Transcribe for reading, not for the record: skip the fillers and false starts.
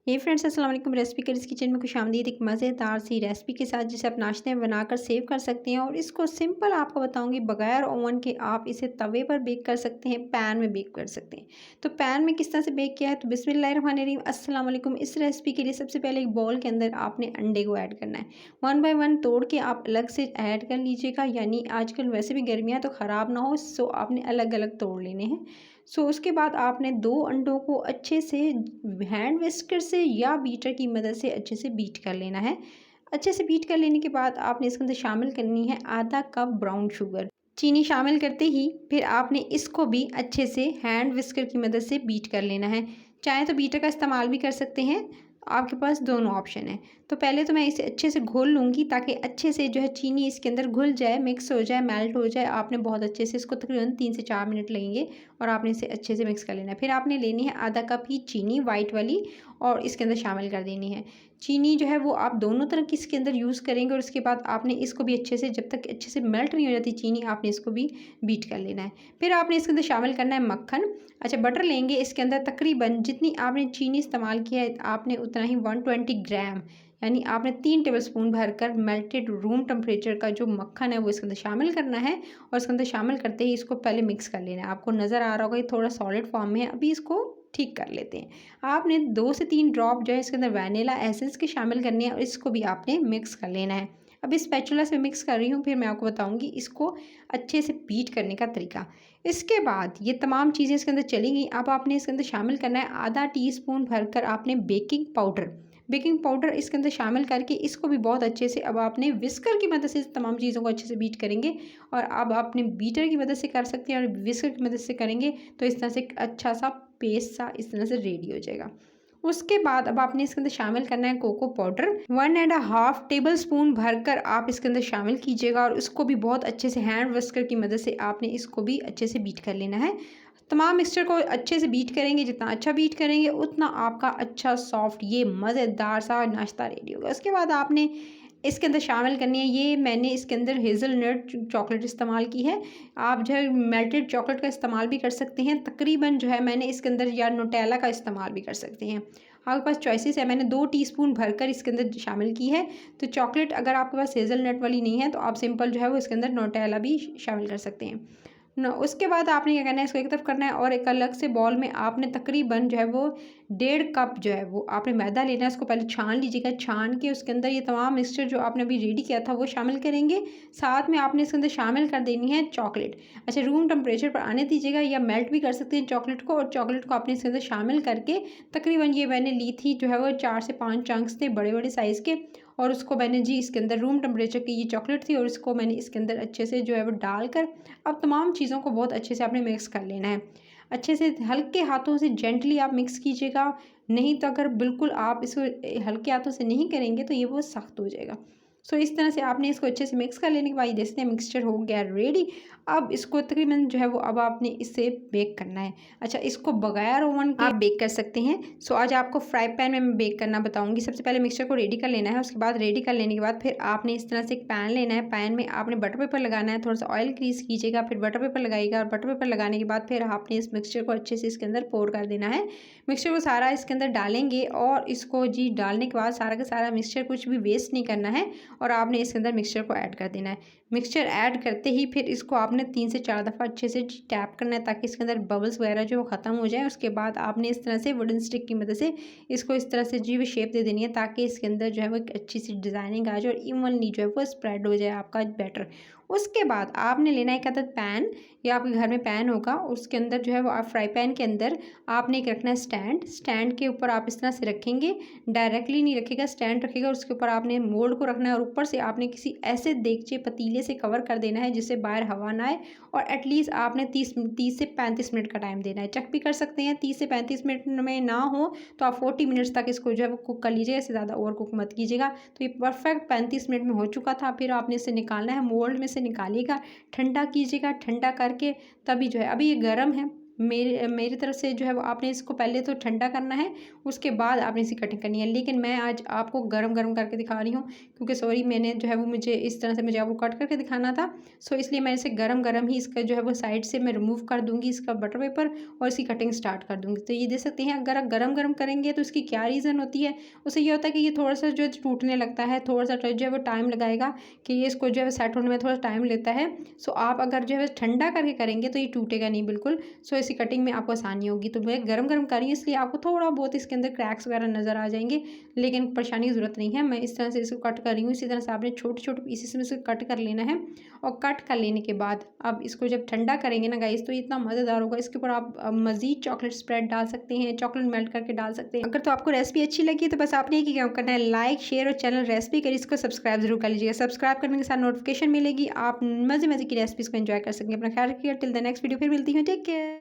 हे friends, अस्सलाम वालेकुम। Recipe curries kitchen में खुशामदीद। एक मज़ेदार सी रेसिपी के साथ जिसे आप नाश्ते में बनाकर सेव कर सकते हैं और इसको सिंपल आपको बताऊंगी बगैर ओवन के आप इसे तवे पर बेक कर सकते हैं, पैन में बेक कर सकते हैं। तो पैन में किस तरह से बेक किया है, तो बिस्मिल्लाहिर्रहमानिर्रहीम, अस्सलाम वालेकुम। इस रेसिपी के लिए सबसे पहले एक बाउल के अंदर आपने अंडे को ऐड करना है। वन बाय वन तोड़ के आप अलग से ऐड कर लीजिएगा, यानी आजकल वैसे भी गर्मियाँ तो ख़राब ना हो, सो आपने अलग अलग तोड़ लेने हैं। उसके बाद आपने 2 अंडों को अच्छे से हैंड विस्कर से या बीटर की मदद से अच्छे से बीट कर लेना है। अच्छे से बीट कर लेने के बाद आपने इसके अंदर शामिल करनी है आधा कप ब्राउन शुगर। चीनी शामिल करते ही फिर आपने इसको भी अच्छे से हैंड विस्कर की मदद से बीट कर लेना है। चाहे तो बीटर का इस्तेमाल भी कर सकते हैं, आपके पास दोनों ऑप्शन है। तो पहले तो मैं इसे अच्छे से घोल लूँगी ताकि अच्छे से जो है चीनी इसके अंदर घुल जाए, मिक्स हो जाए, मेल्ट हो जाए। आपने बहुत अच्छे से इसको तकरीबन 3 से 4 मिनट लगेंगे और आपने इसे अच्छे से मिक्स कर लेना है। फिर आपने लेनी है आधा कप ही चीनी वाइट वाली और इसके अंदर शामिल कर देनी है। चीनी जो है वो आप दोनों तरह की इसके अंदर यूज़ करेंगे और उसके बाद आपने इसको भी अच्छे से, जब तक अच्छे से मेल्ट नहीं हो जाती चीनी, आपने इसको भी बीट कर लेना है। फिर आपने इसके अंदर शामिल करना है मक्खन। अच्छा, बटर लेंगे इसके अंदर तकरीबन जितनी आपने चीनी इस्तेमाल किया है आपने उतना ही 120 ग्राम, यानी आपने 3 टेबलस्पून भरकर मेल्टेड रूम टेम्परेचर का जो मक्खन है वो इसके अंदर शामिल करना है और इसके अंदर शामिल करते ही इसको पहले मिक्स कर लेना है। आपको नज़र आ रहा होगा ये थोड़ा सॉलिड फॉर्म में है, अभी इसको ठीक कर लेते हैं। आपने 2 से 3 ड्रॉप जो है इसके अंदर वैनिला एसेंस के शामिल करने हैं और इसको भी आपने मिक्स कर लेना है। अभी स्पैचुला से मिक्स कर रही हूँ, फिर मैं आपको बताऊँगी इसको अच्छे से बीट करने का तरीका। इसके बाद ये तमाम चीज़ें इसके अंदर चली गई। अब आपने इसके अंदर शामिल करना है आधा टीस्पून भरकर आपने बेकिंग पाउडर। बेकिंग पाउडर इसके अंदर शामिल करके इसको भी बहुत अच्छे से अब आपने विस्कर की मदद से इस तमाम चीज़ों को अच्छे से बीट करेंगे। और अब आपने बीटर की मदद से कर सकते हैं और विस्कर की मदद से करेंगे तो इस तरह से एक अच्छा सा पेस्ट सा इस तरह से रेडी हो जाएगा। उसके बाद अब आपने इसके अंदर शामिल करना है कोको पाउडर। 1.5 टेबल स्पून भरकर आप इसके अंदर शामिल कीजिएगा और इसको भी बहुत अच्छे से हैंड विस्कर की मदद से आपने इसको भी अच्छे से बीट कर लेना है। तमाम मिक्सचर को अच्छे से बीट करेंगे, जितना अच्छा बीट करेंगे उतना आपका अच्छा सॉफ्ट ये मज़ेदार सा नाश्ता रेडी होगा। उसके बाद आपने इसके अंदर शामिल करनी है, ये मैंने इसके अंदर हेज़लनट चॉकलेट इस्तेमाल की है। आप जो है मेल्टेड चॉकलेट का इस्तेमाल भी कर सकते हैं। तकरीबन जो है मैंने इसके अंदर या नुटेला का इस्तेमाल भी कर सकते हैं। आपके पास चॉइसेस है। मैंने 2 टीस्पून भरकर इसके अंदर शामिल की है। तो चॉकलेट अगर आपके पास हेज़लनट वाली नहीं है तो आप सिंपल जो है वो इसके अंदर नुटेला भी शामिल कर सकते हैं। न उसके बाद आपने क्या करना है, इसको एक तरफ करना है और एक अलग से बॉल में आपने तकरीबन जो है वो 1.5 कप जो है वो आपने मैदा लेना है। उसको पहले छान लीजिएगा। छान के उसके अंदर ये तमाम मिक्सचर जो आपने अभी रेडी किया था वो शामिल करेंगे। साथ में आपने इसके अंदर शामिल कर देनी है चॉकलेट। अच्छा, रूम टेम्परेचर पर आने दीजिएगा या मेल्ट भी कर सकते हैं चॉकलेट को, और चॉकलेट को आपने इसके अंदर शामिल करके तकरीबन ये मैंने ली थी जो है वो 4 से 5 चंक्स थे बड़े बड़े साइज़ के, और उसको मैंने जी इसके अंदर रूम टेम्परेचर की ये चॉकलेट थी और इसको मैंने इसके अंदर अच्छे से जो है वो डालकर अब तमाम चीज़ों को बहुत अच्छे से आपने मिक्स कर लेना है। अच्छे से हल्के हाथों से जेंटली आप मिक्स कीजिएगा, नहीं तो अगर बिल्कुल आप इसको हल्के हाथों से नहीं करेंगे तो ये बहुत सख्त हो जाएगा। इस तरह से आपने इसको अच्छे से मिक्स कर लेने के बाद ये देखते हैं मिक्सचर हो गया रेडी। अब इसको तकरीबन जो है वो अब आपने इसे बेक करना है। अच्छा, इसको बगैर ओवन के आप बेक कर सकते हैं। आज आपको फ्राई पैन में मैं बेक करना बताऊंगी। सबसे पहले मिक्सचर को रेडी कर लेना है। उसके बाद रेडी कर लेने के बाद फिर आपने इस तरह से एक पैन लेना है। पैन में आपने बटर पेपर लगाना है, थोड़ा सा ऑयल ग्रीस कीजिएगा, फिर बटर पेपर लगाइएगा और बटर पेपर लगाने के बाद फिर आपने इस मिक्सचर को अच्छे से इसके अंदर पोर कर देना है। मिक्सचर को सारा इसके अंदर डालेंगे और इसको जी डालने के बाद सारा का सारा मिक्सचर कुछ भी वेस्ट नहीं करना है और आपने इसके अंदर मिक्सचर को ऐड कर देना है। मिक्सचर ऐड करते ही फिर इसको आपने 3 से 4 दफ़ा अच्छे से टैप करना है ताकि इसके अंदर बबल्स वगैरह जो ख़त्म हो जाए। उसके बाद आपने इस तरह से वुडन स्टिक की मदद से इसको इस तरह से जी शेप दे देनी है ताकि इसके अंदर जो है वो एक अच्छी सी डिज़ाइनिंग आ जाए और इवनली जो है वो स्प्रेड हो जाए आपका बैटर। उसके बाद आपने लेना है एक अदद पैन, या आपके घर में पैन होगा, उसके अंदर जो है वो आप फ्राई पैन के अंदर आपने एक रखना है स्टैंड। स्टैंड के ऊपर आप इस तरह से रखेंगे, डायरेक्टली नहीं रखेगा, स्टैंड रखेगा, उसके ऊपर आपने मोल्ड को रखना है और ऊपर से आपने किसी ऐसे देगचे पतीले से कवर कर देना है जिससे बाहर हवा ना आए। और एटलीस्ट आपने 30 से 35 मिनट का टाइम देना है। चेक भी कर सकते हैं, 30 से 35 मिनट में ना हो तो आप 40 मिनट्स तक इसको जो है वो कुक कर लीजिएगा, इससे ज़्यादा ओवर कुक मत कीजिएगा। तो ये परफेक्ट 35 मिनट में हो चुका था। फिर आपने इसे निकालना है, मोल्ड में से निकालिएगा, ठंडा कीजिएगा, ठंडा करके तभी जो है, अभी ये गर्म है मेरी तरफ से जो है वो आपने इसको पहले तो ठंडा करना है, उसके बाद आपने इसकी कटिंग करनी है। लेकिन मैं आज आपको गरम-गरम करके दिखा रही हूँ, क्योंकि सॉरी मैंने जो है वो मुझे इस तरह से मुझे आपको कट करके दिखाना था। सो इसलिए मैं इसे गरम-गरम ही इसका जो है वो साइड से मैं रिमूव कर दूँगी इसका बटर पेपर और इसकी कटिंग स्टार्ट कर दूँगी। तो ये देख सकते हैं अगर आप गरम-गरम करेंगे तो इसकी क्या रीज़न होती है, उससे ये होता है कि ये थोड़ा-सा जो है टूटने लगता है, थोड़ा-सा जो है वो टाइम लगाएगा कि ये इसको जो है सेट होने में थोड़ा टाइम लेता है। सो आप अगर जो है ठंडा करके करेंगे तो ये टूटेगा नहीं बिल्कुल। सो इसकी कटिंग में आपको आसानी होगी। तो मैं गरम-गरम कर रही हूँ इसलिए आपको थोड़ा बहुत इसके अंदर क्रैक्स वगैरह नज़र आ जाएँगे, लेकिन परेशानी की ज़रूरत नहीं है। मैं इस तरह से इसको कट कर रही हूँ, इसी तरह से आपने छोटे-छोटे पीसेस में से कट कर लेना है और कट कर लेने के बाद अब इसको जब ठंडा करेंगे ना गाइस तो ये इतना मज़ेदार होगा। इसके ऊपर आप मज़ीद चॉकलेट स्प्रेड डाल सकते हैं, चॉकलेट मेल्ट करके डाल सकते हैं। अगर तो आपको रेसिपी अच्छी लगी तो बस आपने एक ही काम करना है, लाइक, शेयर और चैनल रेसिपी करिए इसको सब्सक्राइब ज़रूर कर लीजिएगा। सब्सक्राइब करने के साथ नोटिफिकेशन मिलेगी, आप मज़े-मज़े की रेसिपीज़ को एंजॉय कर सकेंगे। अपना ख्याल रखिएगा। टिल द नेक्स्ट वीडियो फिर मिलती हूँ। Take care.